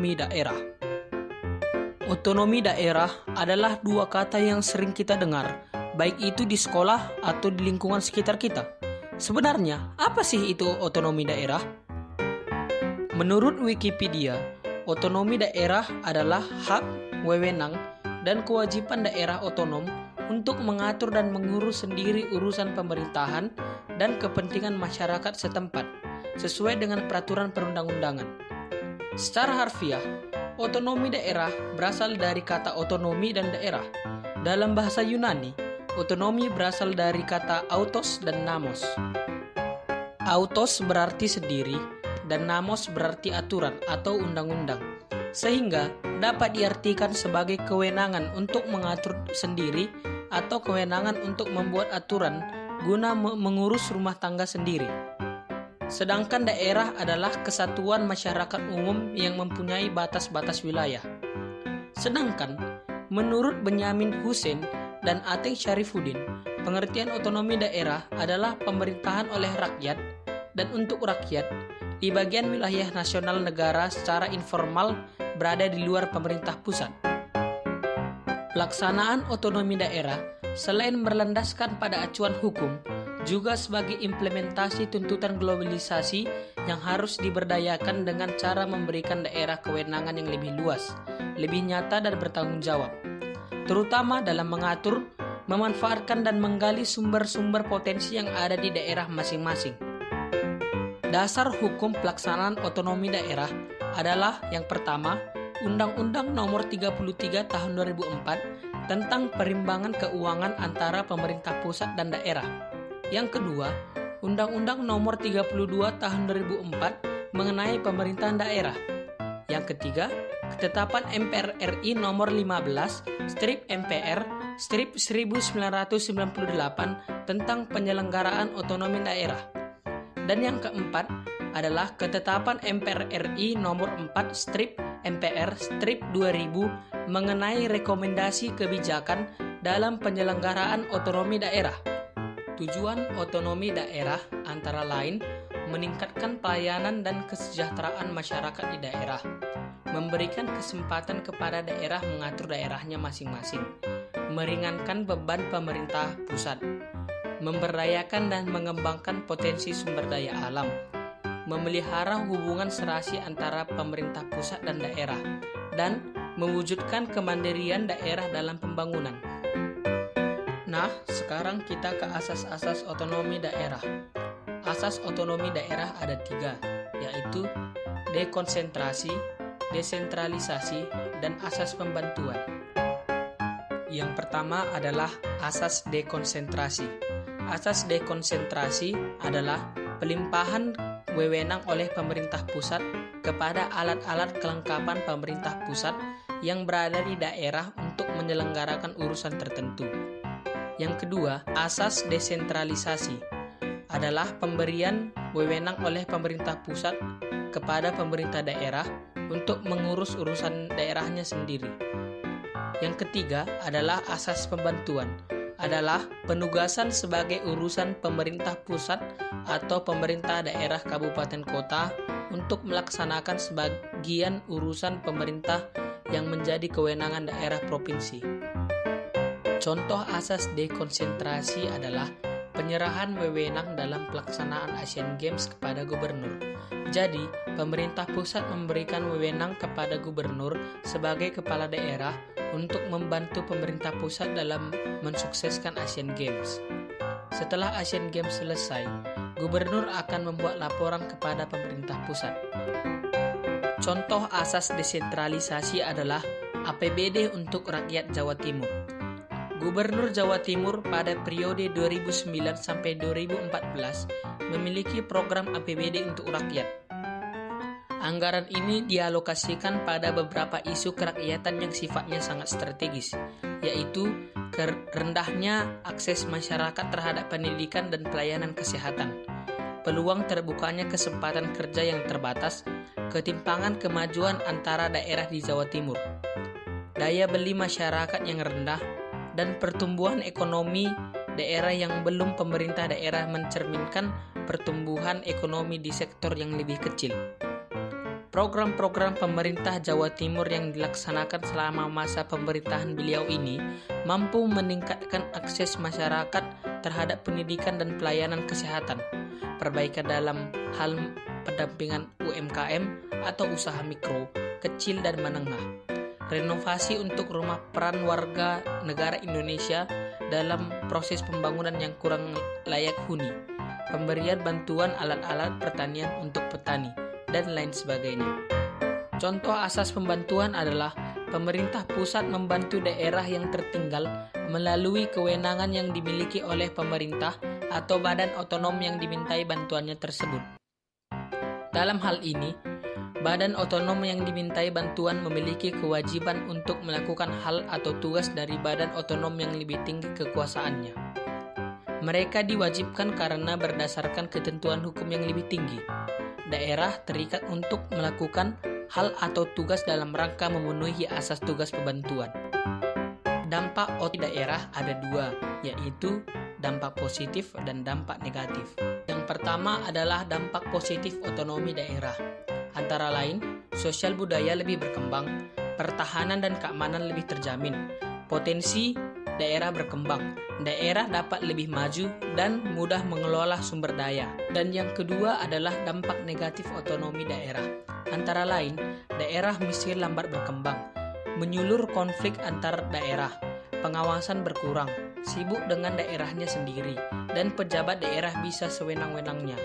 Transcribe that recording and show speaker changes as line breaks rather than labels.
daerah. Otonomi daerah adalah dua kata yang sering kita dengar, baik itu di sekolah atau di lingkungan sekitar kita. Sebenarnya, apa sih itu otonomi daerah? Menurut Wikipedia, otonomi daerah adalah hak, wewenang, dan kewajiban daerah otonom untuk mengatur dan mengurus sendiri urusan pemerintahan dan kepentingan masyarakat setempat, sesuai dengan peraturan perundang-undangan. Secara harfiah, otonomi daerah berasal dari kata otonomi dan daerah. Dalam bahasa Yunani, otonomi berasal dari kata autos dan namos. Autos berarti sendiri, dan namos berarti aturan atau undang-undang, sehingga dapat diartikan sebagai kewenangan untuk mengatur sendiri atau kewenangan untuk membuat aturan guna mengurus rumah tangga sendiri. Sedangkan daerah adalah kesatuan masyarakat umum yang mempunyai batas-batas wilayah. Sedangkan menurut Benyamin Hussein dan Ateng Syarifuddin, pengertian otonomi daerah adalah pemerintahan oleh rakyat dan untuk rakyat di bagian wilayah nasional negara secara informal berada di luar pemerintah pusat. Pelaksanaan otonomi daerah selain berlandaskan pada acuan hukum, juga sebagai implementasi tuntutan globalisasi yang harus diberdayakan dengan cara memberikan daerah kewenangan yang lebih luas, lebih nyata dan bertanggung jawab, terutama dalam mengatur, memanfaatkan dan menggali sumber-sumber potensi yang ada di daerah masing-masing. Dasar hukum pelaksanaan otonomi daerah adalah yang pertama, Undang-Undang Nomor 33 Tahun 2004 tentang perimbangan keuangan antara pemerintah pusat dan daerah. Yang kedua, Undang-Undang Nomor 32 Tahun 2004 mengenai pemerintahan daerah. Yang ketiga, Ketetapan MPR RI Nomor 15/MPR/1998 tentang penyelenggaraan otonomi daerah. Dan yang keempat adalah Ketetapan MPR RI Nomor 4/MPR/2000 mengenai rekomendasi kebijakan dalam penyelenggaraan otonomi daerah. Tujuan otonomi daerah antara lain meningkatkan pelayanan dan kesejahteraan masyarakat di daerah, memberikan kesempatan kepada daerah mengatur daerahnya masing-masing, meringankan beban pemerintah pusat, memberdayakan dan mengembangkan potensi sumber daya alam, memelihara hubungan serasi antara pemerintah pusat dan daerah, dan mewujudkan kemandirian daerah dalam pembangunan. Nah, sekarang kita ke asas-asas otonomi daerah. Asas otonomi daerah ada 3, yaitu dekonsentrasi, desentralisasi, dan asas pembantuan. Yang pertama adalah asas dekonsentrasi. Asas dekonsentrasi adalah pelimpahan wewenang oleh pemerintah pusat kepada alat-alat kelengkapan pemerintah pusat yang berada di daerah untuk menyelenggarakan urusan tertentu. Yang kedua, asas desentralisasi adalah pemberian wewenang oleh pemerintah pusat kepada pemerintah daerah untuk mengurus urusan daerahnya sendiri. Yang ketiga adalah asas pembantuan, adalah penugasan sebagai urusan pemerintah pusat atau pemerintah daerah kabupaten kota untuk melaksanakan sebagian urusan pemerintah yang menjadi kewenangan daerah provinsi. Contoh asas dekonsentrasi adalah penyerahan wewenang dalam pelaksanaan Asian Games kepada gubernur. Jadi, pemerintah pusat memberikan wewenang kepada gubernur sebagai kepala daerah untuk membantu pemerintah pusat dalam mensukseskan Asian Games. Setelah Asian Games selesai, gubernur akan membuat laporan kepada pemerintah pusat. Contoh asas desentralisasi adalah APBD untuk rakyat Jawa Timur. Gubernur Jawa Timur pada periode 2009 sampai 2014 memiliki program APBD untuk rakyat. Anggaran ini dialokasikan pada beberapa isu kerakyatan yang sifatnya sangat strategis, yaitu rendahnya akses masyarakat terhadap pendidikan dan pelayanan kesehatan, peluang terbukanya kesempatan kerja yang terbatas, ketimpangan kemajuan antara daerah di Jawa Timur, daya beli masyarakat yang rendah, dan pertumbuhan ekonomi daerah yang belum pemerintah daerah mencerminkan pertumbuhan ekonomi di sektor yang lebih kecil. Program-program pemerintah Jawa Timur yang dilaksanakan selama masa pemerintahan beliau ini mampu meningkatkan akses masyarakat terhadap pendidikan dan pelayanan kesehatan, perbaikan dalam hal pendampingan UMKM atau usaha mikro, kecil dan menengah, renovasi untuk rumah peran warga negara Indonesia dalam proses pembangunan yang kurang layak huni, pemberian bantuan alat-alat pertanian untuk petani, dan lain sebagainya. Contoh asas pembantuan adalah pemerintah pusat membantu daerah yang tertinggal melalui kewenangan yang dimiliki oleh pemerintah atau badan otonom yang dimintai bantuannya tersebut. Dalam hal ini, badan otonom yang dimintai bantuan memiliki kewajiban untuk melakukan hal atau tugas dari badan otonom yang lebih tinggi kekuasaannya. Mereka diwajibkan karena berdasarkan ketentuan hukum yang lebih tinggi. Daerah terikat untuk melakukan hal atau tugas dalam rangka memenuhi asas tugas pembantuan. Dampak otonomi daerah ada dua, yaitu dampak positif dan dampak negatif. Yang pertama adalah dampak positif otonomi daerah. Antara lain, sosial budaya lebih berkembang, pertahanan dan keamanan lebih terjamin, potensi daerah berkembang, daerah dapat lebih maju dan mudah mengelola sumber daya. Dan yang kedua adalah dampak negatif otonomi daerah. Antara lain, daerah miskin lambat berkembang, menyulur konflik antar daerah, pengawasan berkurang, sibuk dengan daerahnya sendiri, dan pejabat daerah bisa sewenang-wenangnya.